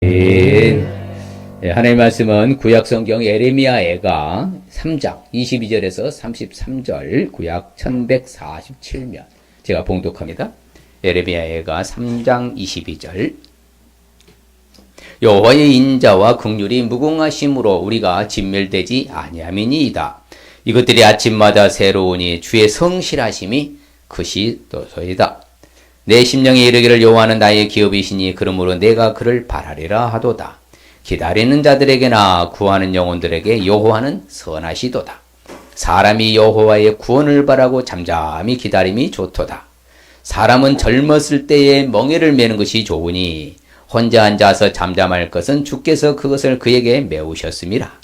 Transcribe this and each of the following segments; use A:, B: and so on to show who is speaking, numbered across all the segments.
A: 하나님의 말씀은 구약성경 예레미야애가 3장 22절에서 33절 구약 1147면 제가 봉독합니다. 예레미야애가 3장 22절 여호와의 인자와 긍휼이 무궁하심으로 우리가 진멸되지 아니함이니이다. 이것들이 아침마다 새로우니 주의 성실하심이 크시도소이다. 내 심령에 이르기를 여호와는 나의 기업이시니 그러므로 내가 그를 바라리라 하도다. 기다리는 자들에게나 구하는 영혼들에게 여호와는 선하시도다. 사람이 여호와의 구원을 바라고 잠잠히 기다림이 좋도다. 사람은 젊었을 때에 멍에를 메는 것이 좋으니 혼자 앉아서 잠잠할 것은 주께서 그것을 그에게 메우셨음이라.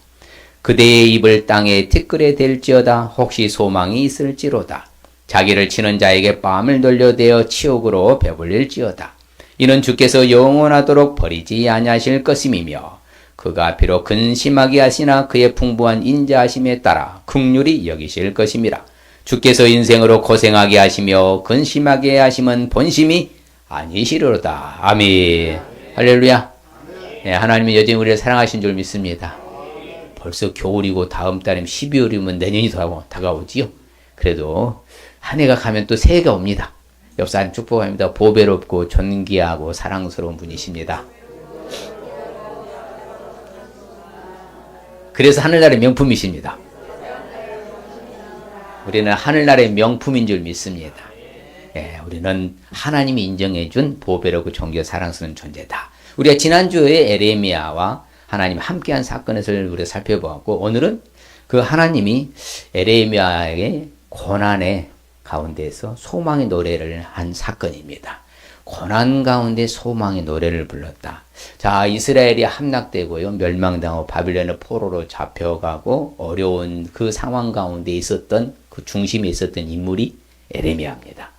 A: 그대의 입을 땅에 티끌에 댈지어다. 혹시 소망이 있을지로다. 자기를 치는 자에게 뺨을 돌려대어 치욕으로 배불릴지어다. 이는 주께서 영원하도록 버리지 아니하실 것임이며 그가 비록 근심하게 하시나 그의 풍부한 인자하심에 따라 긍휼히 여기실 것임이라. 주께서 인생으로 고생하게 하시며 근심하게 하심은 본심이 아니시로다. 아멘. 할렐루야. 네, 하나님이 여전히 우리를 사랑하신 줄 믿습니다. 벌써 겨울이고 다음 달이면 12월이면 내년이 다가오지요. 그래도 한 해가 가면 또 새해가 옵니다. 옆 사람 축복합니다. 보배롭고 존귀하고 사랑스러운 분이십니다. 그래서 하늘나라의 명품이십니다. 우리는 하늘나라의 명품인 줄 믿습니다. 예, 우리는 하나님이 인정해준 보배롭고 존귀하고 사랑스러운 존재다. 우리가 지난주에 에레미야와 하나님 함께한 사건을 우리가 살펴보았고 오늘은 그 하나님이 에레미야의 고난의 가운데에서 소망의 노래를 한 사건입니다. 고난 가운데 소망의 노래를 불렀다. 자, 이스라엘이 함락되고요. 멸망당하고 바빌론의 포로로 잡혀가고 어려운 그 상황 가운데 있었던 그 중심에 있었던 인물이 에레미야입니다.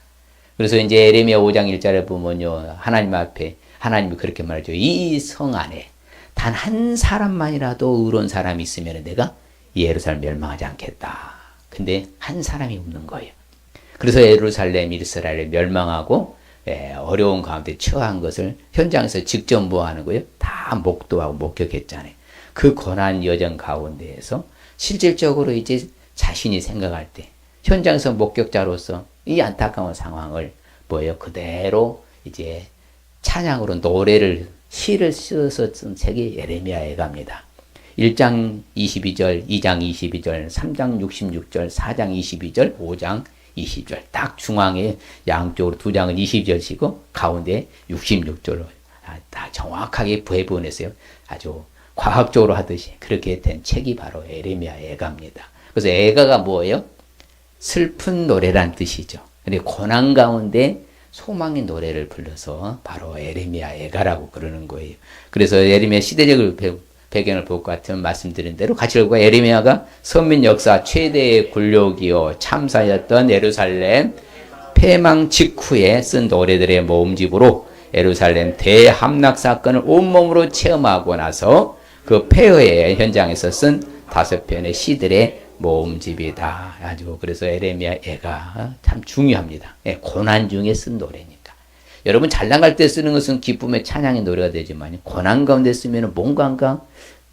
A: 그래서 이제 에레미야 5장 1절에 보면요. 하나님 앞에 하나님이 그렇게 말하죠. 이 성 안에 단 한 사람만이라도 의로운 사람이 있으면 내가 예루살렘 멸망하지 않겠다. 근데 한 사람이 없는 거예요. 그래서 예루살렘, 이스라엘을 멸망하고 어려운 가운데 처한 것을 현장에서 직접 보하는 거예요. 다 목도하고 목격했잖아요. 그 고난 여정 가운데에서 실질적으로 이제 자신이 생각할 때 현장에서 목격자로서 이 안타까운 상황을 그대로 이제 찬양으로 노래를 시를 써서 쓴 책이 예레미야애가입니다. 1장 22절, 2장 22절, 3장 66절, 4장 22절, 5장 20절 딱 중앙에 양쪽으로 두 장은 20절씩이고 가운데 66절로 다 정확하게 배분했어요. 아주 과학적으로 하듯이 그렇게 된 책이 바로 예레미야애가입니다. 그래서 애가가 뭐예요? 슬픈 노래란 뜻이죠. 근데 고난 가운데 소망의 노래를 불러서 바로 예레미야애가라고 그러는 거예요. 그래서 예레미야 시대적을 배경을 볼 것 같으면 말씀드린 대로 같이 읽고 예레미야가 선민 역사 최대의 굴욕이요 참사였던 예루살렘 폐망 직후에 쓴 노래들의 모음집으로 예루살렘 대함락 사건을 온몸으로 체험하고 나서 그 폐허의 현장에서 쓴 5편의 시들의 모음집이다. 아주 그래서 예레미야애가 참 중요합니다. 고난 중에 쓴 노래니까. 여러분 잘 나갈 때 쓰는 것은 기쁨의 찬양의 노래가 되지만 고난 가운데 쓰면 뭔가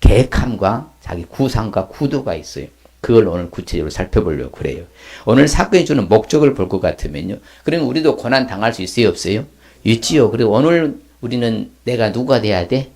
A: 계획함과 자기 구상과 구도가 있어요. 그걸 오늘 구체적으로 살펴보려고 그래요. 오늘 사건이 주는 목적을 볼 것 같으면요. 그러면 우리도 고난 당할 수 있어요? 없어요? 있지요. 그리고 오늘 우리는 내가 누가 돼야 돼?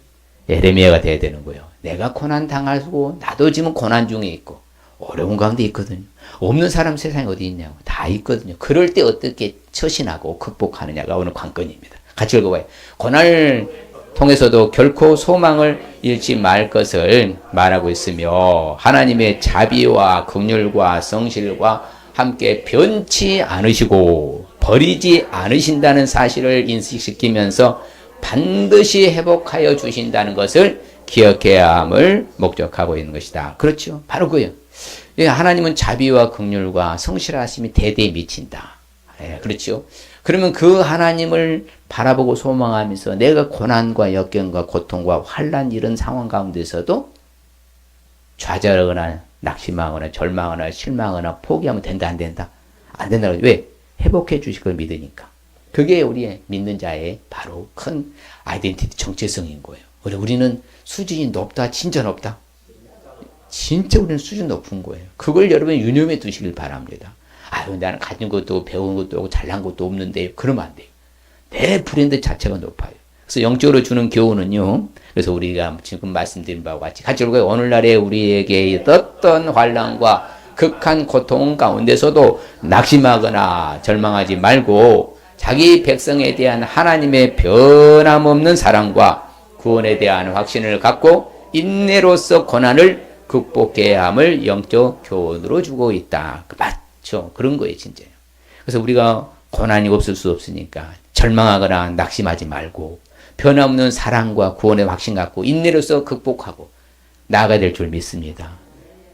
A: 예레미야가 돼야 되는 거예요. 내가 고난 당하고 나도 지금 고난 중에 있고 어려운 가운데 있거든요. 없는 사람 세상에 어디 있냐고. 다 있거든요. 그럴 때 어떻게 처신하고 극복하느냐가 오늘 관건입니다. 같이 읽어봐요. 고난을 통해서도 결코 소망을 잃지 말 것을 말하고 있으며 하나님의 자비와 긍휼과 성실과 함께 변치 않으시고 버리지 않으신다는 사실을 인식시키면서 반드시 회복하여 주신다는 것을 기억해야 함을 목적하고 있는 것이다. 그렇죠. 바로 그예요. 하나님은 자비와 긍휼과 성실하심이 대대에 미친다. 그렇죠. 그러면 그 하나님을 바라보고 소망하면서 내가 고난과 역경과 고통과 환난 이런 상황 가운데서도 좌절하거나 낙심하거나 절망하거나 실망하거나 포기하면 된다 안 된다? 안 된다. 왜? 회복해 주실 걸 믿으니까. 그게 우리의 믿는 자의 바로 큰 아이덴티티 정체성인 거예요. 우리는 수준이 높다, 진짜 높다. 진짜 우리는 수준 높은 거예요. 그걸 여러분 유념해 두시길 바랍니다. 아유, 나는 가진 것도 배운 것도 없고 잘난 것도 없는데 그러면 안 돼요. 내 브랜드 자체가 높아요. 그래서 영적으로 주는 교훈은요. 그래서 우리가 지금 말씀드린 바와 같이 읽어요. 오늘날에 우리에게 어떤 환난과 극한 고통 가운데서도 낙심하거나 절망하지 말고 자기 백성에 대한 하나님의 변함없는 사랑과 구원에 대한 확신을 갖고 인내로서 고난을 극복해야 함을 영적 교훈으로 주고 있다. 맞죠? 그런 거예요, 진짜요. 그래서 우리가 고난이 없을 수 없으니까 절망하거나 낙심하지 말고 변함없는 사랑과 구원의 확신 갖고 인내로서 극복하고 나아가야 될 줄 믿습니다.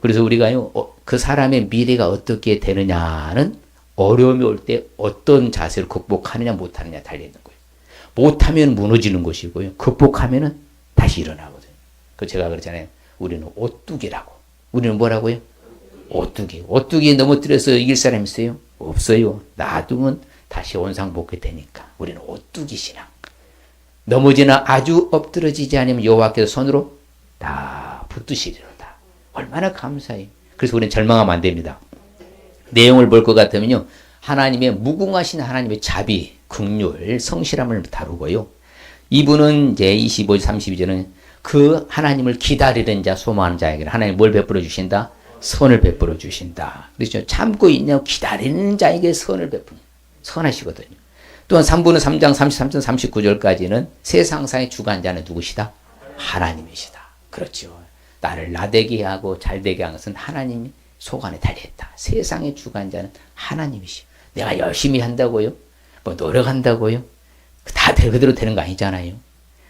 A: 그래서 우리가요, 그 사람의 미래가 어떻게 되느냐는 어려움이 올 때 어떤 자세로 극복하느냐 못하느냐 달려있는 거예요. 못하면 무너지는 것이고요. 극복하면은 다시 일어나거든요. 그 제가 그러잖아요. 우리는 오뚜기라고. 우리는 뭐라고요? 오뚜기. 오뚜기에 넘어뜨려서 이길 사람 있어요? 없어요. 놔두면 다시 원상복귀 되니까. 우리는 오뚜기 신앙. 넘어지나 아주 엎드러지지 않으면 여호와께서 손으로 다 붙드시리로다. 얼마나 감사해요. 그래서 우리는 절망하면 안 됩니다. 내용을 볼 것 같으면요. 하나님의 무궁하신 하나님의 자비, 긍휼, 성실함을 다루고요. 이분은 이제 25절, 32절은 그 하나님을 기다리는 자, 소망하는 자에게 하나님 뭘 베풀어 주신다? 선을 베풀어 주신다. 그렇죠. 참고 있냐고 기다리는 자에게 선을 베푸는 선하시거든요. 또한 3부는 3장 33절 39절까지는 세상상의 주관자는 누구시다? 하나님이시다. 그렇죠. 나를 나되게 하고 잘되게 하는 것은 하나님이 속안에 달려있다. 세상의 주관자는 하나님이시오. 내가 열심히 한다고요? 뭐 노력한다고요? 다 그대로 되는 거 아니잖아요.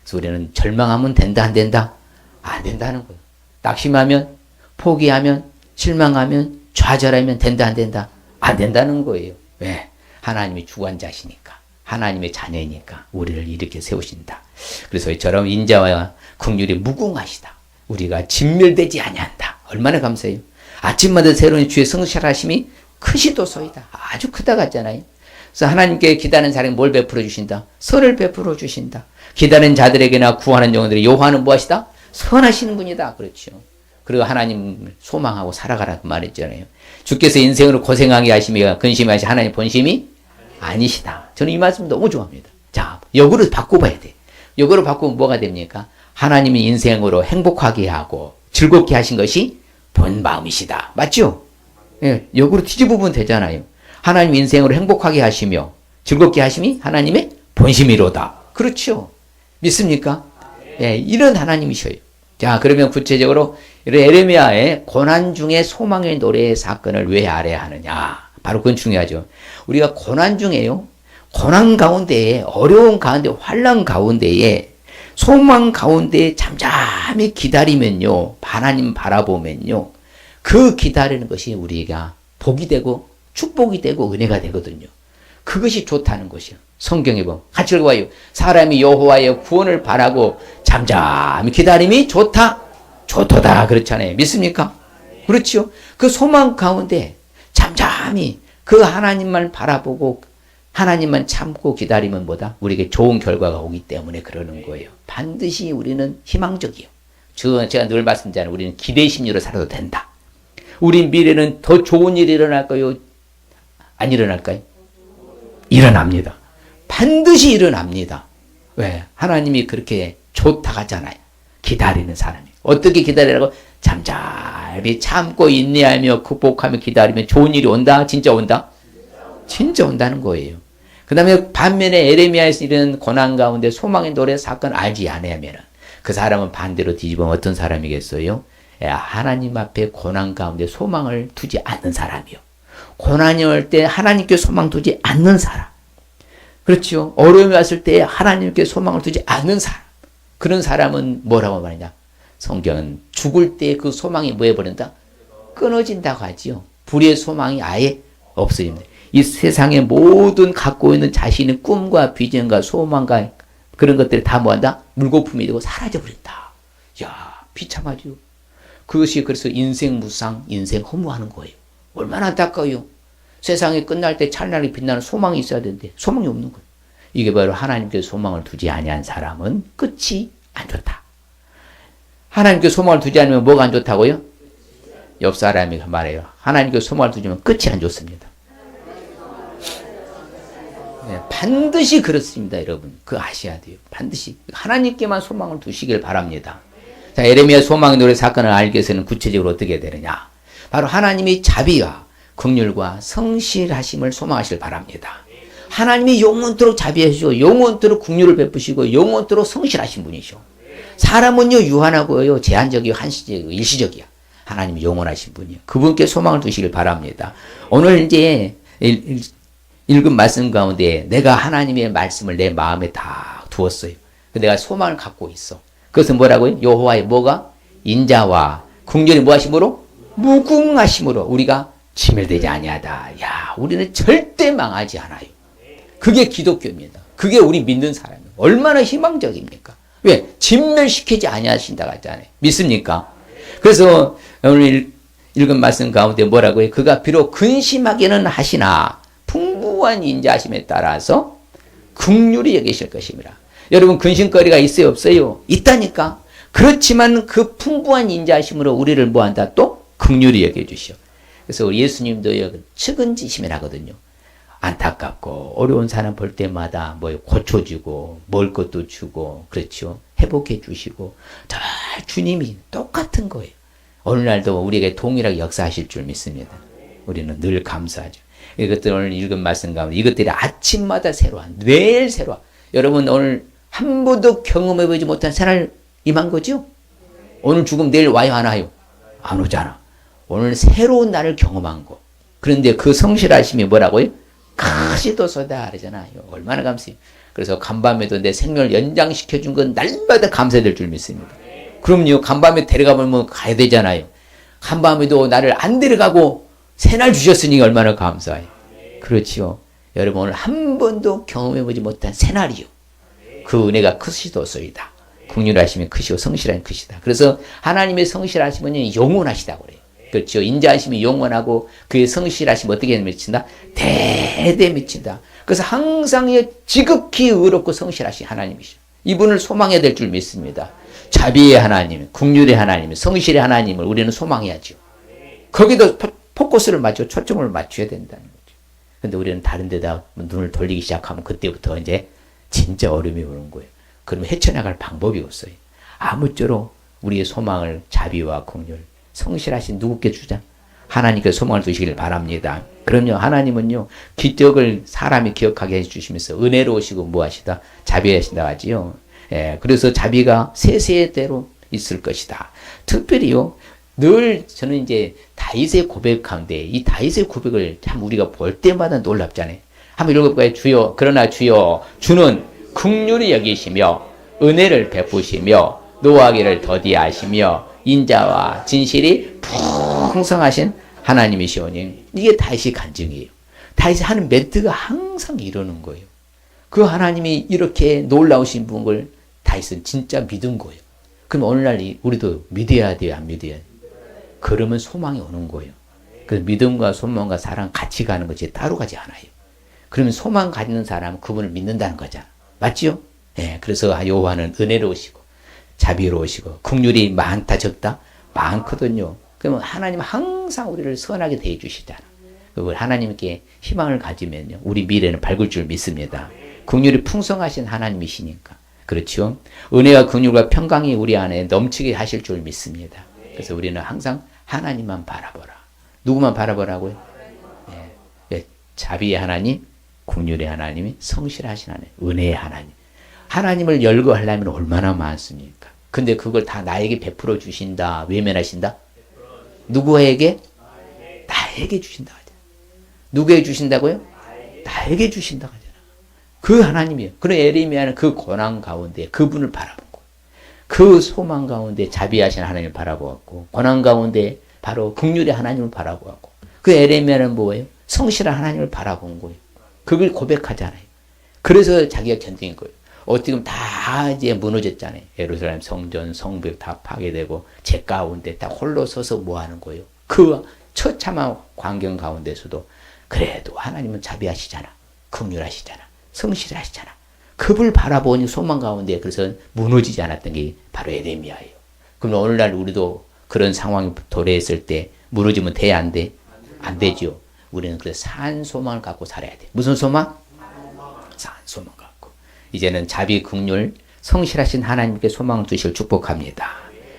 A: 그래서 우리는 절망하면 된다 안 된다? 안 된다는 거예요. 낙심하면 포기하면 실망하면 좌절하면 된다 안 된다? 안 된다는 거예요. 왜? 하나님이 주관자시니까. 하나님의 자녀이니까 우리를 이렇게 세우신다. 그래서 이처럼 인자와 긍휼이 무궁하시다. 우리가 진멸되지 아니한다. 얼마나 감사해요. 아침마다 새로운 주의 성실하심이 크시도소이다. 아주 크다 같잖아요. 그래서 하나님께 기다리는 사람에게 뭘 베풀어 주신다? 선을 베풀어 주신다. 기다리는 자들에게나 구하는 영혼들이 여호와는 무엇이다? 선하시는 분이다. 그렇죠. 그리고 하나님을 소망하고 살아가라고 말했잖아요. 주께서 인생으로 고생하게 하시며 근심하시 하나님 본심이 아니시다. 저는 이 말씀 너무 좋아합니다. 자, 역으로 바꿔봐야 돼. 역으로 바꾸면 뭐가 됩니까? 하나님이 인생으로 행복하게 하고 즐겁게 하신 것이 본 마음이시다. 맞죠? 예, 역으로 뒤집으면 되잖아요. 하나님 인생으로 행복하게 하시며 즐겁게 하심이 하나님의 본심이로다. 그렇죠? 믿습니까? 예, 이런 하나님이셔요. 자, 그러면 구체적으로 에레미야의 고난 중에 소망의 노래의 사건을 왜 알아야 하느냐? 바로 그건 중요하죠. 우리가 고난 중에요. 고난 가운데에 어려운 가운데 환난 가운데에 소망 가운데 잠잠히 기다리면요. 하나님 바라보면요. 그 기다리는 것이 우리가 복이 되고 축복이 되고 은혜가 되거든요. 그것이 좋다는 것이요. 성경에 보면 같이 읽어봐요. 사람이 여호와의 구원을 바라고 잠잠히 기다림이 좋다. 좋도다. 그렇잖아요. 믿습니까? 그렇죠. 그 소망 가운데 잠잠히 그 하나님만 바라보고 하나님만 참고 기다리면 뭐다? 우리에게 좋은 결과가 오기 때문에 그러는 거예요. 반드시 우리는 희망적이요. 제가 늘 말씀드리잖아요. 우리는 기대 심리로 살아도 된다. 우리 미래는 더 좋은 일이 일어날까요? 안 일어날까요? 일어납니다. 반드시 일어납니다. 왜? 하나님이 그렇게 좋다 하잖아요. 기다리는 사람이. 어떻게 기다리라고? 잠잠히 참고 인내하며 극복하며 기다리면 좋은 일이 온다? 진짜 온다? 진짜 온다는 거예요. 그 다음에 반면에 에레미야에서 이런 고난 가운데 소망의 노래 사건 알지 않으면 그 사람은 반대로 뒤집으면 어떤 사람이겠어요? 하나님 앞에 고난 가운데 소망을 두지 않는 사람이요. 고난이 올 때 하나님께 소망 두지 않는 사람. 그렇죠. 어려움이 왔을 때 하나님께 소망을 두지 않는 사람. 그런 사람은 뭐라고 말하냐? 성경은 죽을 때 그 소망이 뭐 해버린다? 끊어진다고 하지요. 불의 소망이 아예 없어집니다. 이 세상의 모든 갖고 있는 자신의 꿈과 비전과 소망과 그런 것들이 다 뭐한다? 물거품이 되고 사라져버린다. 야, 비참하죠. 그것이 그래서 인생 무상, 인생 허무하는 거예요. 얼마나 안타까워요. 세상이 끝날 때 찬란하게 빛나는 소망이 있어야 되는데 소망이 없는 거예요. 이게 바로 하나님께 소망을 두지 아니한 사람은 끝이 안 좋다. 하나님께 소망을 두지 않으면 뭐가 안 좋다고요? 옆 사람이 말해요. 하나님께 소망을 두지면 끝이 안 좋습니다. 네, 반드시 그렇습니다, 여러분. 그거 아셔야 돼요. 반드시 하나님께만 소망을 두시길 바랍니다. 자, 예레미야 소망의 노래 사건을 알기 위해서는 구체적으로 어떻게 되느냐? 바로 하나님이 자비와 긍휼과 성실하심을 소망하시길 바랍니다. 하나님이 영원토록 자비하시고 영원토록 긍휼을 베푸시고 영원토록 성실하신 분이죠. 사람은요 유한하고요 제한적이고 한시적이고 일시적이야. 하나님이 영원하신 분이에요. 그분께 소망을 두시길 바랍니다. 오늘 이제 읽은 말씀 가운데 내가 하나님의 말씀을 내 마음에 다 두었어요. 내가 소망을 갖고 있어. 그것은 뭐라고요? 여호와의 뭐가? 인자와 긍휼이 뭐하심으로? 무궁하심으로 우리가 지멸되지 아니하다. 야, 우리는 절대 망하지 않아요. 그게 기독교입니다. 그게 우리 믿는 사람이에요. 얼마나 희망적입니까? 왜? 진멸시키지 아니하신다고 하잖아요. 믿습니까? 그래서 오늘 읽은 말씀 가운데 뭐라고요? 그가 비록 근심하기는 하시나 풍부한 인자하심에 따라서 긍휼히 여기실 것입니다. 여러분 근심거리가 있어요? 없어요? 있다니까. 그렇지만 그 풍부한 인자하심으로 우리를 뭐한다? 또 긍휼히 여겨주시오. 그래서 우리 예수님도 측은지심을 하거든요. 안타깝고 어려운 사람 볼 때마다 뭐 고쳐주고 먹을 것도 주고 그렇죠. 회복해 주시고 다 주님이 똑같은 거예요. 오늘날도 우리에게 동일하게 역사하실 줄 믿습니다. 우리는 늘 감사하죠. 이것들 오늘 읽은 말씀 가운데 이것들이 아침마다 새로워. 매일 새로워. 여러분 오늘 한 번도 경험해보지 못한 새날 임한 거죠? 오늘 죽음 내일 와요 안 와요? 안 오잖아. 오늘 새로운 날을 경험한 거. 그런데 그 성실하심이 뭐라고요? 가시도소다 그러잖아요. 얼마나 감사해요. 그래서 간밤에도 내 생명을 연장시켜준 건 날마다 감사될 줄 믿습니다. 그럼요. 간밤에 데려가면 가야 되잖아요. 간밤에도 나를 안 데려가고 새날 주셨으니 얼마나 감사해요. 그렇지요. 여러분 오늘 한 번도 경험해보지 못한 새날이요. 그 은혜가 크시도소이다. 긍휼하심이 크시고 성실하심이 크시다. 그래서 하나님의 성실하심은 영원하시다고 그래요. 그렇죠. 인자하심이 영원하고 그의 성실하심 어떻게 미친다? 대대 미친다. 그래서 항상 지극히 의롭고 성실하신 하나님이시죠. 이분을 소망해야 될 줄 믿습니다. 자비의 하나님, 긍휼의 하나님, 성실의 하나님을 우리는 소망해야죠. 거기도 포커스를 맞추고 초점을 맞춰야 된다는 거죠. 근데 우리는 다른 데다 눈을 돌리기 시작하면 그때부터 이제 진짜 어려움이 오는 거예요. 그러면 헤쳐나갈 방법이 없어요. 아무쪼록 우리의 소망을 자비와 긍휼, 성실하신 누구께 주자? 하나님께 소망을 두시길 바랍니다. 그럼요, 하나님은요, 기적을 사람이 기억하게 해주시면서 은혜로우시고 무하시다? 자비하신다 하지요. 예, 그래서 자비가 세세대로 있을 것이다. 특별히요, 늘 저는 이제 다윗의 고백 가운데 이 다윗의 고백을 참 우리가 볼 때마다 놀랍잖아요. 한번 읽어볼까요? 주여, 그러나 주여, 주는 긍휼히 여기시며 은혜를 베푸시며 노하기를 더디하시며 인자와 진실이 풍성하신 하나님이시오니. 이게 다윗의 간증이에요. 다윗이 하는 멘트가 항상 이러는 거예요. 그 하나님이 이렇게 놀라우신 분을 다윗은 진짜 믿은 거예요. 그럼 오늘날 우리도 믿어야 돼요? 안 믿어야 돼요? 그러면 소망이 오는 거예요. 그 믿음과 소망과 사랑 같이 가는 거지 따로 가지 않아요. 그러면 소망 가지는 사람은 그분을 믿는다는 거잖아. 맞지요? 예, 그래서 여호와는 은혜로우시고 자비로우시고 긍휼이 많다 적다? 많거든요. 그러면 하나님 항상 우리를 선하게 대해 주시잖아. 그걸 하나님께 희망을 가지면요, 우리 미래는 밝을 줄 믿습니다. 긍휼이 풍성하신 하나님이시니까. 그렇죠? 은혜와 긍휼과 평강이 우리 안에 넘치게 하실 줄 믿습니다. 그래서 우리는 항상 하나님만 바라보라. 누구만 바라보라고요? 예, 자비의 하나님, 긍휼의 하나님이 성실하신 하나님, 은혜의 하나님. 하나님을 열거하려면 얼마나 많습니까? 근데 그걸 다 나에게 베풀어 주신다. 외면하신다? 누구에게? 나에게 주신다. 누구에게 주신다고요? 나에게 주신다. 그 하나님이에요. 그런 예레미야는 그 고난 가운데 그분을 바라본 거예요. 그 소망 가운데 자비하신 하나님을 바라보았고, 고난 가운데 바로 긍휼의 하나님을 바라보았고, 그 예레미야는 뭐예요? 성실한 하나님을 바라본 거예요. 그걸 고백하잖아요. 그래서 자기가 견딘 거예요. 어떻게 보면 다 이제 무너졌잖아요. 예루살렘 성전, 성벽 다 파괴되고 제 가운데 다 홀로 서서 뭐 하는 거예요. 그 처참한 광경 가운데서도 그래도 하나님은 자비하시잖아. 긍휼하시잖아. 성실하시잖아. 그걸 바라보니 소망 가운데 그래서 무너지지 않았던 게 바로 예레미야예요. 그럼 오늘날 우리도 그런 상황이 도래했을 때 무너지면 돼, 안 돼? 안 되죠. 우리는 그래서 산 소망을 갖고 살아야 돼. 무슨 소망? 산 소망 갖고. 이제는 자비, 긍휼, 성실하신 하나님께 소망을 두실 축복합니다.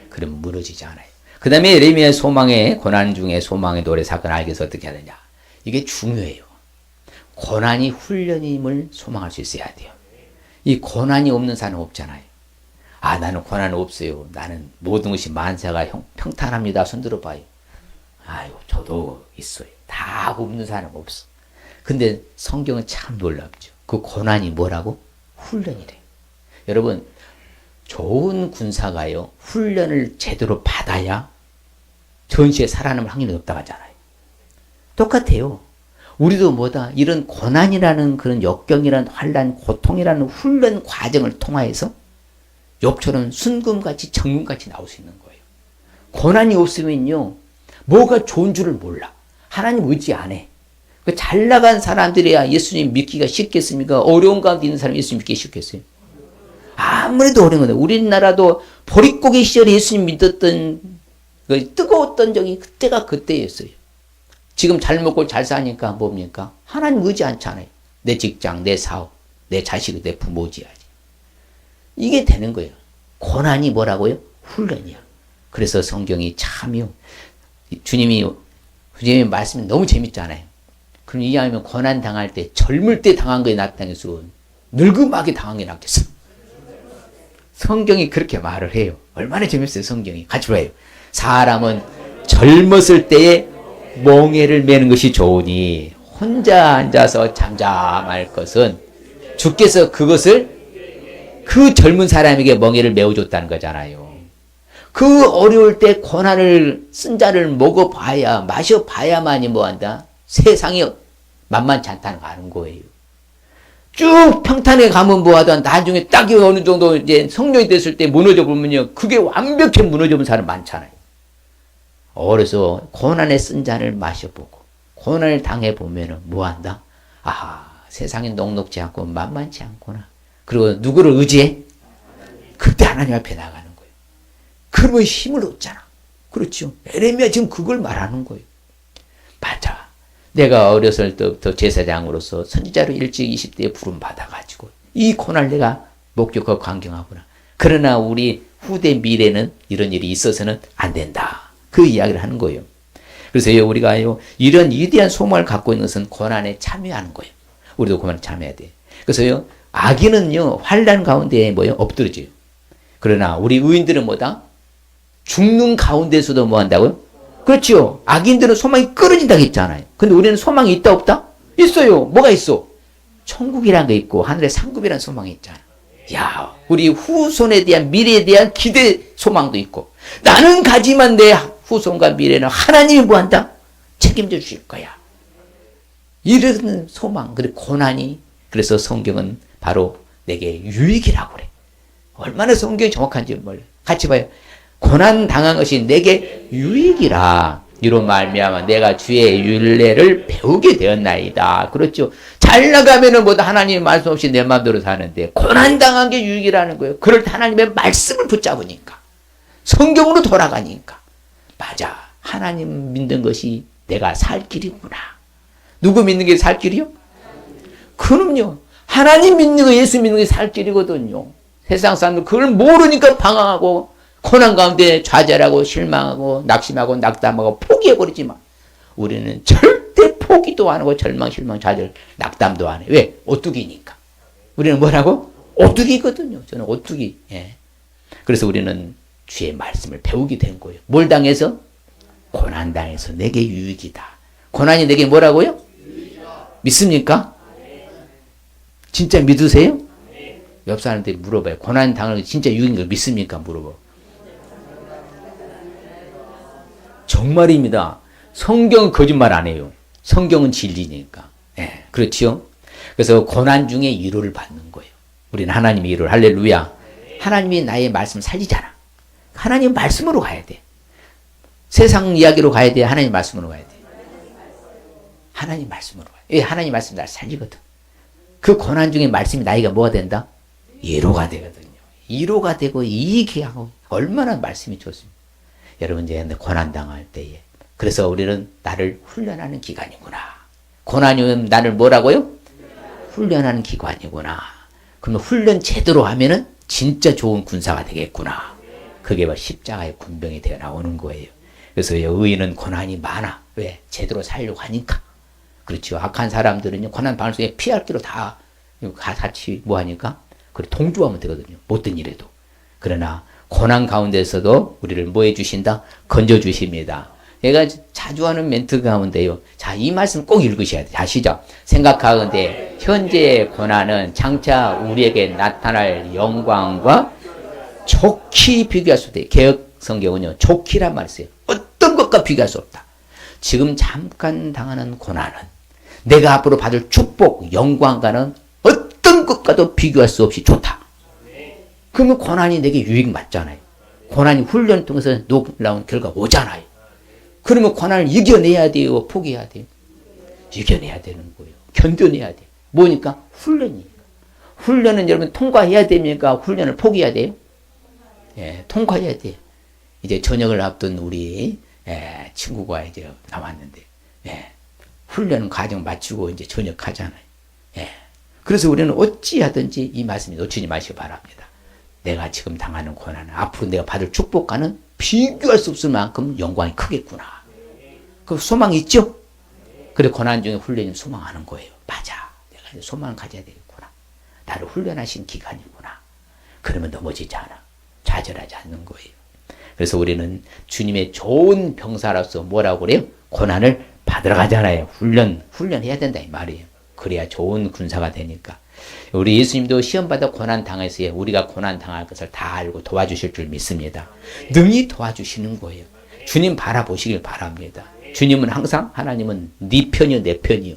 A: 그러면 무너지지 않아요. 그 다음에 예레미야의 소망의 고난 중에 소망의 노래 사건 알기 위해서 어떻게 해야 되냐. 이게 중요해요. 고난이 훈련임을 소망할 수 있어야 돼요. 이 고난이 없는 사람은 없잖아요. 아, 나는 고난 없어요. 나는 모든 것이 만사가 평탄합니다. 손 들어봐요. 아유, 저도 있어요. 다 없는 사람 없어. 근데 성경은 참 놀랍죠. 그 고난이 뭐라고? 훈련이래요. 여러분, 좋은 군사가요, 훈련을 제대로 받아야 전시에 살아남을 확률이 높다고 하잖아요. 똑같아요. 우리도 뭐다, 이런 고난이라는 그런 역경이라는 환난, 고통이라는 훈련 과정을 통하여서 욥처럼 순금같이 정금같이 나올 수 있는 거예요. 고난이 없으면요, 뭐가 좋은 줄을 몰라. 하나님 의지 안 해. 잘 나간 사람들이야 예수님 믿기가 쉽겠습니까? 어려운 가운데 있는 사람이 예수님 믿기 쉽겠어요? 아무래도 어려운 건데, 우리나라도 보릿고개 시절에 예수님 믿었던 뜨거웠던 적이 그때가 그때였어요. 지금 잘 먹고 잘 사니까 뭡니까? 하나님 의지 않잖아요. 내 직장, 내 사업, 내 자식, 내 부모지야지. 이게 되는 거예요. 고난이 뭐라고요? 훈련이야. 그래서 성경이 참요. 주님이 말씀이 너무 재밌잖아요. 그럼 이해하면 고난 당할 때 젊을 때 당한 거에 나타나서 늙음하게 당한 게 낫겠어. 성경이 그렇게 말을 해요. 얼마나 재밌어요, 성경이. 같이 봐요. 사람은 젊었을 때에 멍에를 매는 것이 좋으니 혼자 앉아서 잠잠할 것은 주께서 그것을 그 젊은 사람에게 멍에를 메워줬다는 거잖아요. 그 어려울 때 고난을 쓴 자를 먹어봐야, 마셔봐야만이 뭐한다? 세상이 만만치 않다는 거 아는 거예요. 쭉 평탄에 가면 뭐하다 나중에 딱 어느 정도 이제 성령이 됐을 때 무너져 보면요, 그게 완벽히 무너져 본 사람 많잖아요. 그래서 고난에 쓴 잔을 마셔보고 고난을 당해보면은 뭐한다? 아, 세상이 녹록지 않고 만만치 않구나. 그리고 누구를 의지해? 그때 하나님 앞에 나가는 거예요. 그러면 힘을 얻잖아. 그렇죠. 에레미야 지금 그걸 말하는 거예요. 맞아. 내가 어렸을 때부터 제사장으로서 선지자로 일찍 20대에 부름 받아가지고 이 고난을 내가 목격하고 강경하구나. 그러나 우리 후대 미래는 이런 일이 있어서는 안 된다. 그 이야기를 하는 거예요. 그래서 우리가 이런 위대한 소망을 갖고 있는 것은 고난에 참여하는 거예요. 우리도 고난에 참여해야 돼. 그래서 악인은요, 환난 가운데 엎드러져요. 그러나 우리 의인들은 뭐다? 죽는 가운데서도 뭐 한다고요? 그렇죠. 악인들은 소망이 끊어진다고 했잖아요. 근데 우리는 소망이 있다 없다? 있어요. 뭐가 있어? 천국이라는 거 있고 하늘의 상급이라는 소망이 있잖아. 야, 우리 후손에 대한 미래에 대한 기대 소망도 있고, 나는 가지만 내 후손과 미래는 하나님이 뭐한다? 책임져 주실 거야. 이런 소망, 그리고 고난이, 그래서 성경은 바로 내게 유익이라고 그래. 얼마나 성경이 정확한지 몰라. 같이 봐요. 고난 당한 것이 내게 유익이라. 이로 말미암아 내가 주의 율례를 배우게 되었나이다. 그렇죠. 잘 나가면은 뭐다 하나님의 말씀 없이 내 마음대로 사는데 고난 당한 게 유익이라는 거예요. 그럴 때 하나님의 말씀을 붙잡으니까, 성경으로 돌아가니까, 맞아, 하나님 믿는 것이 내가 살 길이구나. 누구 믿는 게 살 길이요? 그럼요. 하나님 믿는 거, 예수 믿는 게 살 길이거든요. 세상 사람들 그걸 모르니까 방황하고 고난 가운데 좌절하고 실망하고 낙심하고 낙담하고 포기해버리지만, 우리는 절대 포기도 안 하고 절망, 실망, 좌절, 낙담도 안 해. 왜? 오뚜기니까. 우리는 뭐라고? 오뚜기거든요. 저는 오뚜기. 예. 그래서 우리는 주의 말씀을 배우게 된 거예요. 뭘 당해서? 고난 당해서 내게 유익이다. 고난이 내게 뭐라고요? 믿습니까? 진짜 믿으세요? 옆 사람한테 물어봐요. 고난 당하는 게 진짜 유익인 걸 믿습니까? 물어봐. 정말입니다. 성경은 거짓말 안 해요. 성경은 진리니까. 예, 그렇지요? 그래서 고난 중에 위로를 받는 거예요. 우리는 하나님의 위로를, 할렐루야. 하나님이 나의 말씀을 살리잖아. 하나님 말씀으로 가야 돼. 세상 이야기로 가야 돼? 하나님 말씀으로 가야 돼? 하나님 말씀으로 가야 돼. 하나님 말씀이 날 살리거든. 그 고난 중에 말씀이 나이가 뭐가 된다? 위로가 되거든요. 위로가 되고 이익이 하고 얼마나 말씀이 좋습니다. 여러분 이제 고난당할 때에 그래서 우리는 나를 훈련하는 기간이구나. 고난이면 나를 뭐라고요? 훈련하는 기관이구나. 그러면 훈련 제대로 하면은 진짜 좋은 군사가 되겠구나. 그게 뭐 십자가의 군병이 되어 나오는 거예요. 그래서 의인은 고난이 많아. 왜? 제대로 살려고 하니까. 그렇죠. 악한 사람들은요, 고난 받을 때 피할 길로 다 같이 뭐 하니까? 그래, 동조하면 되거든요. 못된 일에도. 그러나, 고난 가운데서도 우리를 뭐 해주신다? 건져주십니다. 제가 자주 하는 멘트 가운데요. 자, 이 말씀 꼭 읽으셔야 돼요. 자, 시작. 생각하건대 현재의 고난은 장차 우리에게 나타날 영광과 좋게 비교할 수 없다. 개혁 성경은요, 좋기란 말을 써요. 어떤 것과 비교할 수 없다. 지금 잠깐 당하는 고난은 내가 앞으로 받을 축복, 영광과는 어떤 것과도 비교할 수 없이 좋다. 그러면 고난이 내게 유익 맞잖아요. 고난이 훈련 통해서 놀라운 결과 오잖아요. 그러면 고난을 이겨내야 돼요? 포기해야 돼요? 이겨내야 되는 거예요. 견뎌내야 돼요. 뭐니까? 훈련이니까. 훈련은 여러분 통과해야 됩니까? 훈련을 포기해야 돼요? 예, 통과해야 돼요. 이제 저녁을 앞둔 우리 친구가 이제 나왔는데, 훈련 과정 마치고 이제 저녁하잖아요. 그래서 우리는 어찌하든지 이 말씀을 놓치지 마시기 바랍니다. 내가 지금 당하는 고난은 앞으로 내가 받을 축복과는 비교할 수 없을 만큼 영광이 크겠구나. 그 소망 있죠? 그래, 고난 중에 훈련이 소망하는 거예요. 맞아. 내가 소망을 가져야 되겠구나. 나를 훈련하신 기간이구나. 그러면 넘어지지 않아. 좌절하지 않는 거예요. 그래서 우리는 주님의 좋은 병사로서 뭐라고 그래요? 고난을 받으러 가잖아요. 훈련해야 된다 이 말이에요. 그래야 좋은 군사가 되니까. 우리 예수님도 시험받아 고난 당했어요. 우리가 고난 당할 것을 다 알고 도와주실 줄 믿습니다. 능히 도와주시는 거예요. 주님 바라보시길 바랍니다. 주님은 항상 하나님은 네 편이요 내 편이요.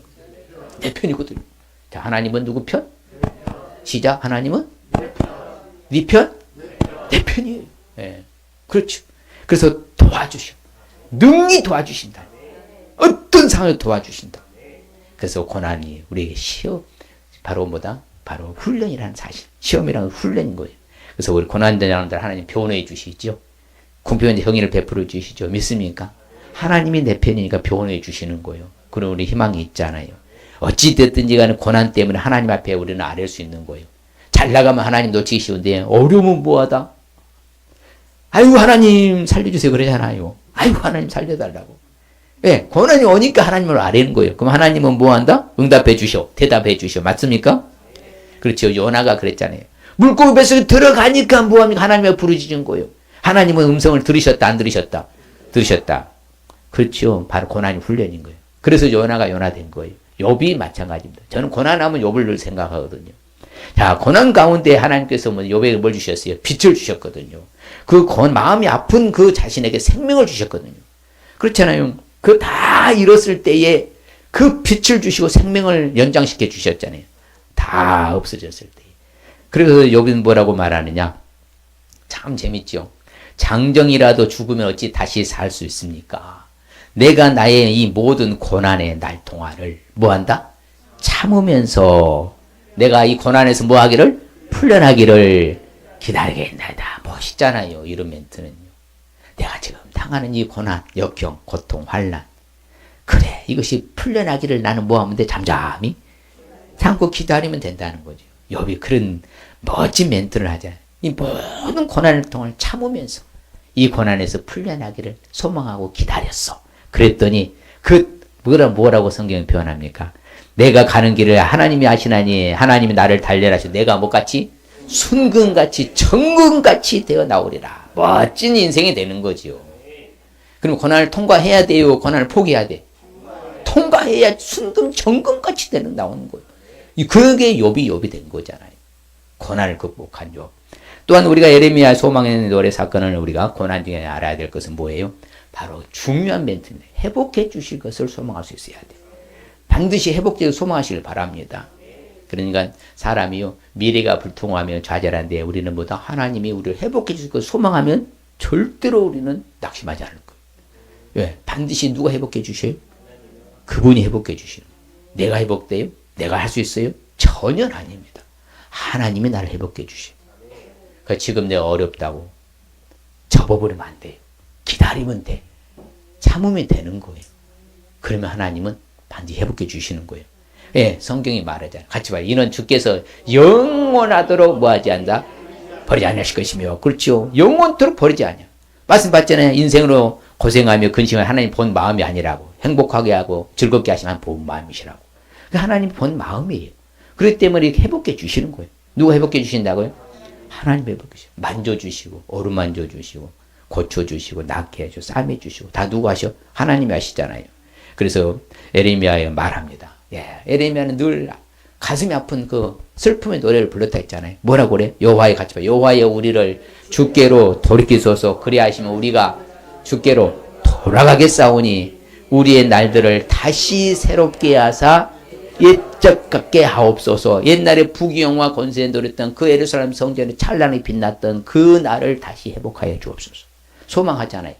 A: 내 편이거든요. 자, 하나님은 누구 편? 시작. 하나님은 네 편? 내 편이에요. 예. 그렇죠. 그래서 도와주셔. 능히 도와주신다. 어떤 상황을 도와주신다. 그래서 고난이 우리에게 바로 뭐다? 바로 훈련이라는 사실. 시험이라는 훈련인 거예요. 그래서 우리 고난된 사람들 하나님 변호해 주시죠. 공평한 형의를 베풀어 주시죠. 믿습니까? 하나님이 내 편이니까 변호해 주시는 거예요. 그럼 우리 희망이 있잖아요. 어찌됐든지 간에 고난 때문에 하나님 앞에 우리는 아랠 수 있는 거예요. 잘 나가면 하나님 놓치기 쉬운데 어려우면 뭐하다? 아이고 하나님 살려주세요 그러잖아요. 아이고 하나님 살려달라고. 예, 고난이 오니까 하나님을 아뢰는 거예요. 그럼 하나님은 뭐한다? 응답해 주셔. 대답해 주셔. 맞습니까? 그렇죠. 요나가 그랬잖아요. 물고기 뱃속에 들어가니까 뭐합니까? 하나님을 부르짖은 거예요. 하나님은 음성을 들으셨다 안 들으셨다? 들으셨다. 그렇죠. 바로 고난이 훈련인 거예요. 그래서 요나가 요나 된 거예요. 욥이 마찬가지입니다. 저는 고난하면 욥을 늘 생각하거든요. 자, 고난 가운데 하나님께서 욥에게 뭘 주셨어요? 빛을 주셨거든요. 그 마음이 아픈 그 자신에게 생명을 주셨거든요. 그렇잖아요. 그 다 잃었을 때에 그 빛을 주시고 생명을 연장시켜 주셨잖아요. 다 없어졌을 때. 그래서 욥은 뭐라고 말하느냐? 참 재밌죠. 장정이라도 죽으면 어찌 다시 살 수 있습니까? 내가 나의 이 모든 고난의 날 동안을 뭐한다? 참으면서 내가 이 고난에서 뭐 하기를? 풀려나기를 기다리겠나이다. 멋있잖아요. 이런 멘트는요. 내가 지금 당하는 이 고난, 역경, 고통, 환난. 그래, 이것이 풀려나기를 나는 뭐 하면 돼? 잠잠히 참고 기다리면 된다는 거죠. 욥이 그런 멋진 멘트를 하잖아요. 이 모든 고난을 통해 참으면서 이 고난에서 풀려나기를 소망하고 기다렸어. 그랬더니 뭐라고 성경이 표현합니까? 내가 가는 길을 하나님이 아시나니 하나님이 나를 달려라시고 내가 뭐같이? 순금같이 정금같이 되어 나오리라. 멋진 인생이 되는 거죠. 그럼 고난을 통과해야 돼요? 고난을 포기해야 돼? 통과해야 순금 정금같이 나오는 거예요. 그게 욥이 된 거잖아요. 고난을 극복한 욥. 또한 우리가 예레미야 소망의 노래 사건을 우리가 고난 중에 알아야 될 것은 뭐예요? 바로 중요한 멘트인데 회복해 주실 것을 소망할 수 있어야 돼요. 반드시 회복되고 소망하시길 바랍니다. 그러니까 사람이요 미래가 불통하며 좌절한데 우리는 뭐다? 하나님이 우리를 회복해 주실 것을 소망하면 절대로 우리는 낙심하지 않을 거예요. 왜? 반드시 누가 회복해 주셔요? 그분이 회복해 주시는 거예요. 내가 회복돼요? 내가 할 수 있어요? 전혀 아닙니다. 하나님이 나를 회복해 주셔요. 그러니까 지금 내가 어렵다고 접어버리면 안 돼요. 기다리면 돼. 참으면 되는 거예요. 그러면 하나님은 반드시 회복해 주시는 거예요. 예, 성경이 말하잖아요. 같이 봐요. 이는 주께서 영원하도록 뭐하지 않다? 버리지 않으실 것이며. 그렇죠. 영원토록 버리지 않아요. 말씀 받잖아요. 인생으로 고생하며 근심하며 하나님 본 마음이 아니라고. 행복하게 하고 즐겁게 하시면 본 마음이시라고. 하나님 본 마음이에요. 그렇기 때문에 이렇게 회복해 주시는 거예요. 누가 회복해 주신다고요? 하나님 회복해 주시고, 만져주시고, 어루만져 주시고, 고쳐주시고, 낫게 해주시고, 싸매 주시고, 다 누가 하셔? 하나님이 하시잖아요. 그래서 에레미야에 말합니다. 예, 에레미야는 늘 가슴이 아픈 그 슬픔의 노래를 불렀다 했잖아요. 뭐라고 그래? 여호와의 같이 봐. 여호와의 우리를 주께로 돌이키소서. 그리하 하시면 우리가 주께로 돌아가겠사오니 우리의 날들을 다시 새롭게 하사 옛적 같게 하옵소서. 옛날에 부귀영화 권세에 노렸던 그 예루살렘 성전에 찬란히 빛났던 그 날을 다시 회복하여 주옵소서. 소망하잖아요.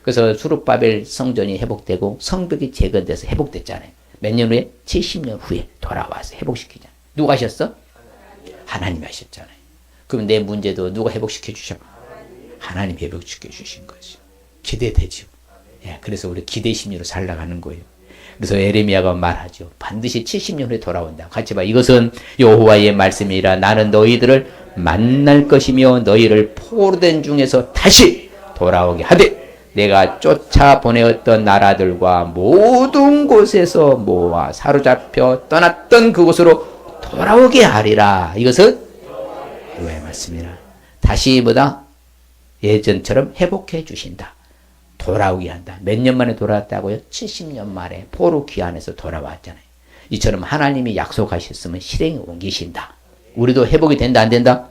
A: 그래서 수룹바벨 성전이 회복되고 성벽이 재건돼서 회복됐잖아요. 몇 년 후에? 70년 후에 돌아와서 회복시키잖아요. 누가 하셨어? 하나님이 하셨잖아요. 그럼 내 문제도 누가 회복시켜 주셔? 하나님 회복시켜 주신 거죠. 기대되죠. 예, 그래서 우리 기대 심리로 살아가는 거예요. 그래서 에레미야가 말하죠. 반드시 70년 후에 돌아온다. 같이 봐. 이것은 여호와의 말씀이라. 나는 너희들을 만날 것이며 너희를 포로된 중에서 다시 돌아오게 하되 내가 쫓아보내었던 나라들과 모든 곳에서 모아 사로잡혀 떠났던 그곳으로 돌아오게 하리라. 이것은 여호와의 말씀이라. 다시 뭐다? 예전처럼 회복해 주신다. 돌아오게 한다. 몇 년 만에 돌아왔다고요? 70년 만에 포로 귀환해서 돌아왔잖아요. 이처럼 하나님이 약속하셨으면 실행에 옮기신다. 우리도 회복이 된다, 안 된다?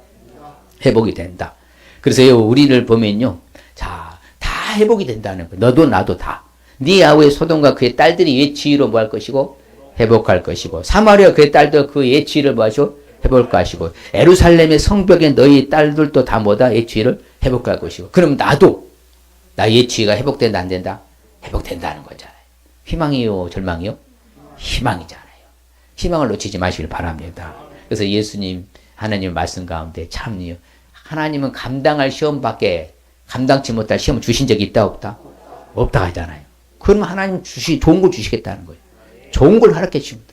A: 회복이 된다. 그래서 우리를 보면요. 자, 다 회복이 된다는 거예요. 너도 나도 다. 네 아우의 소돔과 그의 딸들이 옛 지위로 뭐 할 것이고 회복할 것이고, 사마리아 그의 딸들 그 옛 지위를 뭐 하시고 회복할 것이고, 예루살렘의 성벽에 너희 딸들도 다 뭐다? 옛 지위를 회복할 것이고. 그럼 나도 나의 지위가 회복된다, 안 된다? 회복된다는 거잖아요. 희망이요, 절망이요? 희망이잖아요. 희망을 놓치지 마시길 바랍니다. 그래서 예수님, 하나님 말씀 가운데 참요. 하나님은 감당할 시험밖에 감당치 못할 시험을 주신 적이 있다, 없다? 없다 하잖아요. 그러면 하나님 좋은 걸 주시겠다는 거예요. 좋은 걸 허락해 주십니다.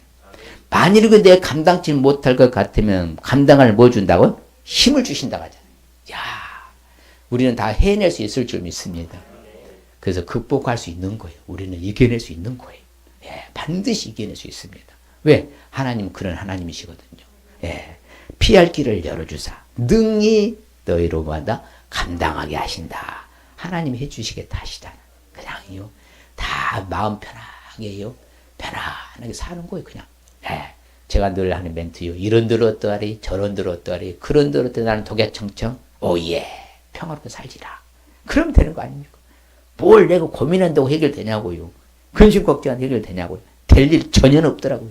A: 만일 내가 감당치 못할 것 같으면 감당을 뭐 준다고? 힘을 주신다고 하잖아요. 야, 우리는 다 해낼 수 있을 줄 믿습니다. 그래서 극복할 수 있는 거예요. 우리는 이겨낼 수 있는 거예요. 예, 반드시 이겨낼 수 있습니다. 왜? 하나님은 그런 하나님이시거든요. 예, 피할 길을 열어주사 능히 너희로 뭐한다? 감당하게 하신다. 하나님이 해주시겠다 하시잖아요. 그냥요. 다 마음 편하게요. 편안하게 사는 거예요. 그냥. 예, 제가 늘 하는 멘트요. 이런 대로 어떠하리, 저런 대로 어떠하리, 그런 대로 어떠하리, 나는 독야청청, 오예, 평화롭게 살지라. 그러면 되는 거 아닙니까? 뭘 내가 고민한다고 해결되냐고요. 근심 걱정한다고 해결되냐고요. 될 일 전혀 없더라고요.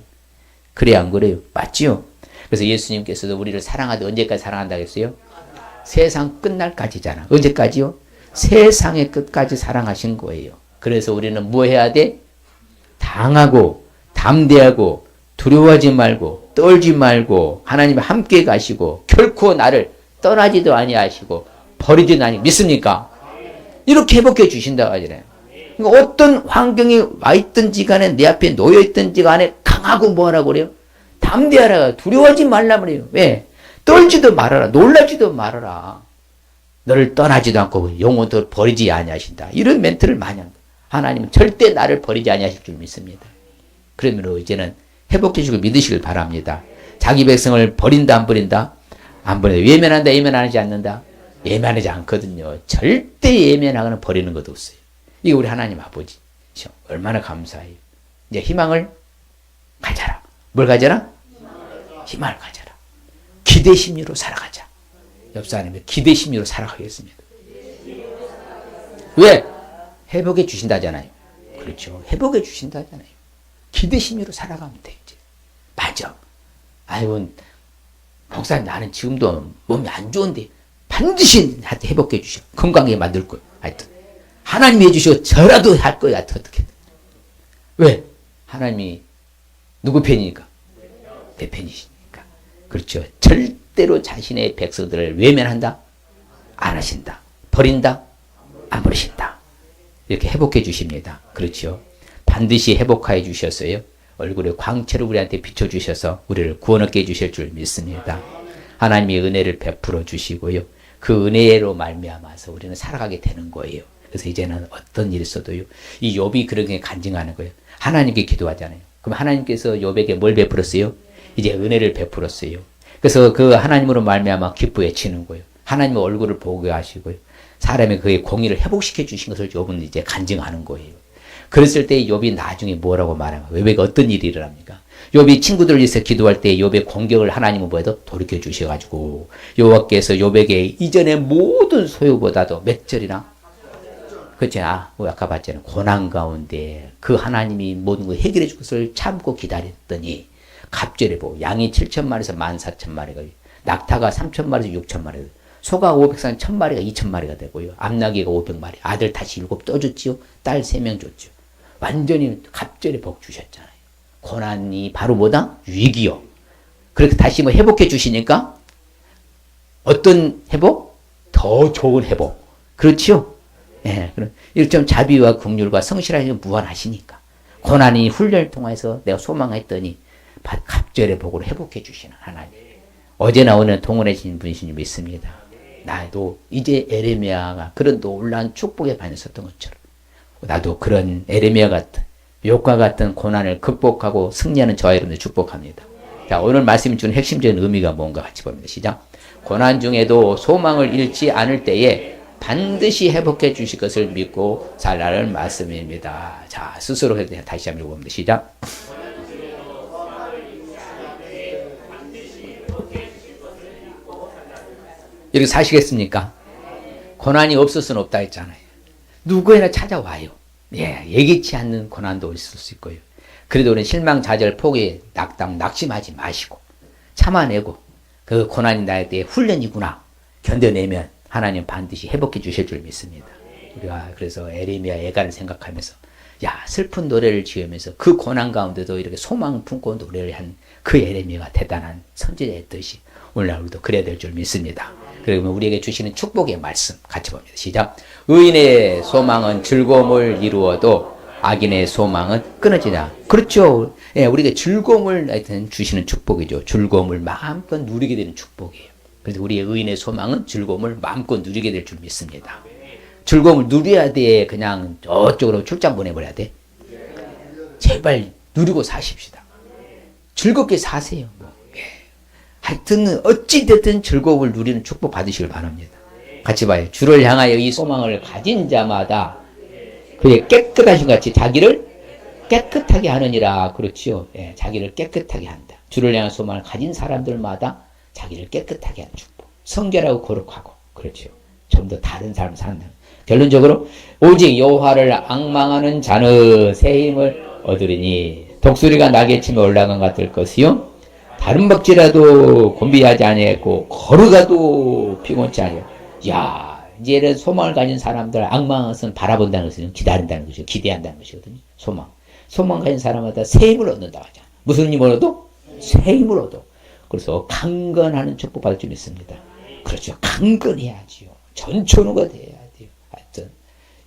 A: 그래야 안 그래요? 맞지요? 그래서 예수님께서도 우리를 사랑하되 언제까지 사랑한다고 했어요? 세상 끝날까지잖아. 언제까지요? 세상의 끝까지 사랑하신 거예요. 그래서 우리는 뭐 해야 돼? 당하고 담대하고 두려워하지 말고 떨지 말고 하나님 함께 가시고 결코 나를 떠나지도 아니하시고 버리지도 아니 믿습니까? 이렇게 회복해 주신다고 하잖아요. 그러니까 어떤 환경이 와 있든지 간에 내 앞에 놓여 있든지 간에 강하고 뭐하라고 그래요? 담대하라. 두려워하지 말라 그래요. 왜? 떨지도 말아라. 놀라지도 말아라. 너를 떠나지도 않고 영원토록 버리지 아니하신다. 이런 멘트를 많이 합니다. 하나님은 절대 나를 버리지 아니하실 줄 믿습니다. 그러므로 이제는 회복해 주고 믿으시길 바랍니다. 자기 백성을 버린다 안 버린다? 안 버린다. 외면한다 외면하지 않는다? 외면하지 않거든요. 절대 외면하거나 버리는 것도 없어요. 이게 우리 하나님 아버지. 얼마나 감사해요. 이제 희망을 가져라. 뭘 가져라? 희망을 가져라. 기대 심리로 살아가자. 옆 사람이 기대 심리로 살아가겠습니다. 왜? 회복해 주신다잖아요. 그렇죠. 회복해 주신다잖아요. 기대 심리로 살아가면 돼, 이제. 맞아. 아이고, 목사님, 나는 지금도 몸이 안 좋은데 반드시 나한테 회복해 주셔. 건강하게 만들 거예요. 하여튼. 하나님이 해주시고 저라도 할 거야. 어떻게. 왜? 하나님이 누구 편이니까? 내 편이시니까. 그렇죠. 절대로 자신의 백성들을 외면한다? 안 하신다. 버린다? 안 버리신다. 이렇게 회복해 주십니다. 그렇죠? 반드시 회복하여 주셨어요. 얼굴에 광채를 우리한테 비춰주셔서 우리를 구원 얻게 해주실 줄 믿습니다. 하나님의 은혜를 베풀어 주시고요. 그 은혜로 말미암아서 우리는 살아가게 되는 거예요. 그래서 이제는 어떤 일이 있어도요. 이 욥이 그렇게 간증하는 거예요. 하나님께 기도하잖아요. 그럼 하나님께서 욥에게 뭘 베풀었어요? 이제 은혜를 베풀었어요. 그래서 그 하나님으로 말미암아 기뻐해지는 거예요. 하나님의 얼굴을 보게 하시고요. 사람의 그의 공의를 회복시켜 주신 것을 욥은 이제 간증하는 거예요. 그랬을 때 욥이 나중에 뭐라고 말합니까? 욥에게 어떤 일이 일어납니까? 욥이 친구들을 위해서 기도할 때 욥의 공격을 하나님은 뭐해도 돌이켜 주셔가지고 여호와께서 욥에게 이전의 모든 소유보다도 몇 절이나 그렇지 아까 봤잖아요. 고난 가운데 그 하나님이 모든 걸 해결해 줄 것을 참고 기다렸더니 갑절에 보고 양이 7,000마리에서 14,000마리가 낙타가 3,000마리에서 6,000마리 소가 500산 1,000마리가 2,000마리가 되고요. 암나귀가 500마리 아들 다시 7 떠줬지요. 딸 3명 줬죠. 완전히 갑절에 복 주셨잖아요. 고난이 바로 뭐다? 위기요. 그렇게 다시 뭐 회복해 주시니까 어떤 회복? 더 좋은 회복. 그렇지요? 예, 그럼 일점 자비와 긍휼과 성실하게 무한하시니까 고난이 훈련을 통해서 내가 소망했더니 갑절의 복으로 회복해 주시는 하나님. 어제나 오늘 동원해진 분이신 줄 믿습니다. 나도 이제 에레미야가 그런 놀라운 축복에 반했었던 것처럼 나도 그런 에레미야 같은 욥과 같은 고난을 극복하고 승리하는 저와 여러분들 축복합니다. 자, 오늘 말씀이 주는 핵심적인 의미가 뭔가 같이 봅니다. 시작. 고난 중에도 소망을 잃지 않을 때에 반드시 회복해 주실 것을 믿고 살라는 말씀입니다. 자, 스스로 다시 한번 읽어봅니다. 시작. 이렇게 사시겠습니까? 고난이 없을 수는 없다 했잖아요. 누구에나 찾아와요. 예, 예기치 않는 고난도 있을 수 있고요. 그래도 우리는 실망, 좌절, 포기, 낙심하지 마시고 참아내고 그 고난이 나에 대해 훈련이구나 견뎌내면 하나님 반드시 회복해 주실 줄 믿습니다. 우리가 그래서 에레미야 애가를 생각하면서 야 슬픈 노래를 지으면서 그 고난 가운데도 이렇게 소망 품고 노래를 한 그 에레미야가 대단한 선지자였듯이 오늘날 우리도 그래야 될 줄 믿습니다. 그러면 우리에게 주시는 축복의 말씀 같이 봅니다. 시작. 의인의 소망은 즐거움을 이루어도 악인의 소망은 끊어지다. 그렇죠. 예, 우리가 즐거움을 하여튼 주시는 축복이죠. 즐거움을 마음껏 누리게 되는 축복이에요. 그래서 우리의 의인의 소망은 즐거움을 마음껏 누리게 될 줄 믿습니다. 즐거움을 누려야 돼. 그냥 저쪽으로 출장 보내버려야 돼. 제발 누리고 사십시다. 즐겁게 사세요. 예. 하여튼 어찌됐든 즐거움을 누리는 축복 받으시길 바랍니다. 같이 봐요. 주를 향하여 이 소망을 가진 자마다 그의 깨끗하신 같이 자기를 깨끗하게 하느니라. 그렇지요. 예, 자기를 깨끗하게 한다. 주를 향한 소망을 가진 사람들마다 자기를 깨끗하게 하는 축복. 성결하고 거룩하고. 그렇죠. 좀 더 다른 삶을 산다. 결론적으로 오직 여호와를 앙망하는 자는 새 힘을 얻으리니 독수리가 날개 치며 올라간 것 같을 것이요 다른 먹지라도 곤비하지 아니했고 걸어가도 피곤치 아니요. 야, 이제는 소망을 가진 사람들 앙망한 것은 바라본다는 것은 기다린다는 것이고 기대한다는 것이거든요. 소망 가진 사람마다 새 힘을 얻는다고 하잖아. 무슨 힘을 얻어? 새 힘을 얻어. 그래서 강건하는 축복 받을 줄 믿습니다. 그렇죠. 강건해야지요. 전초누가 돼야 돼요. 하여튼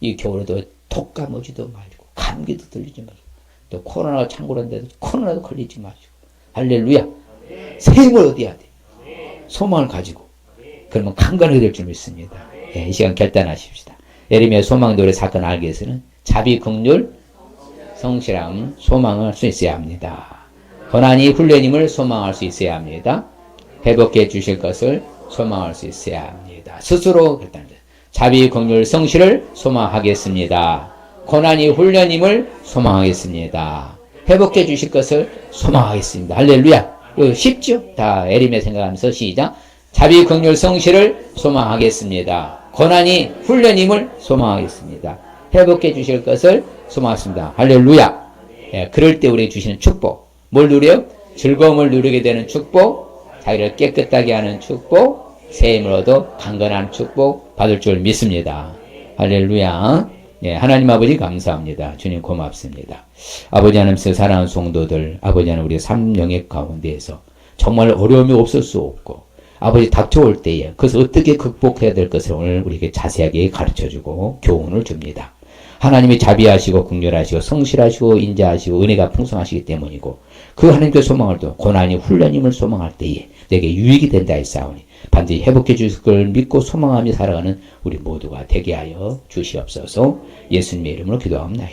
A: 이 겨울에도 독감 오지도 말고 감기도 들리지 말고 또 코로나가 창궐한데도 코로나도 걸리지 마시고 할렐루야. 새 힘을 얻어야 돼. 소망을 가지고 그러면 강건하게 될 줄 믿습니다. 예, 이 시간 결단하십시다. 예레미야 소망 노래 사건 알기 위해서는 자비, 긍휼, 성실함, 소망을 할 수 있어야 합니다. 고난이 훈련임을 소망할 수 있어야 합니다. 회복해 주실 것을 소망할 수 있어야 합니다. 스스로 결단합니다. 자비, 긍휼, 성실을 소망하겠습니다. 고난이 훈련임을 소망하겠습니다. 회복해 주실 것을 소망하겠습니다. 할렐루야. 쉽죠? 다 에레미야 생각하면서 시작. 자비, 긍휼, 성실을 소망하겠습니다. 고난이 훈련임을 소망하겠습니다. 회복해 주실 것을 소망하겠습니다. 할렐루야. 예, 그럴 때 우리에게 주시는 축복. 뭘 누려요? 즐거움을 누리게 되는 축복, 자기를 깨끗하게 하는 축복, 새 힘을 얻어 강건한 축복 받을 줄 믿습니다. 할렐루야. 예, 하나님 아버지 감사합니다. 주님 고맙습니다. 아버지 하나님께서 사랑하는 성도들, 아버지 하나님 우리 삶 영역 가운데에서 정말 어려움이 없을 수 없고 아버지 닥쳐올 때에 그것을 어떻게 극복해야 될 것을 오늘 우리에게 자세하게 가르쳐주고 교훈을 줍니다. 하나님이 자비하시고 긍휼하시고 성실하시고 인자하시고 은혜가 풍성하시기 때문이고 그 하나님께 소망을 둬 고난이 훈련임을 소망할 때에 내게 유익이 된다 했사오니 반드시 회복해 주실 걸 믿고 소망하며 살아가는 우리 모두가 되게 하여 주시옵소서. 예수님의 이름으로 기도합니다.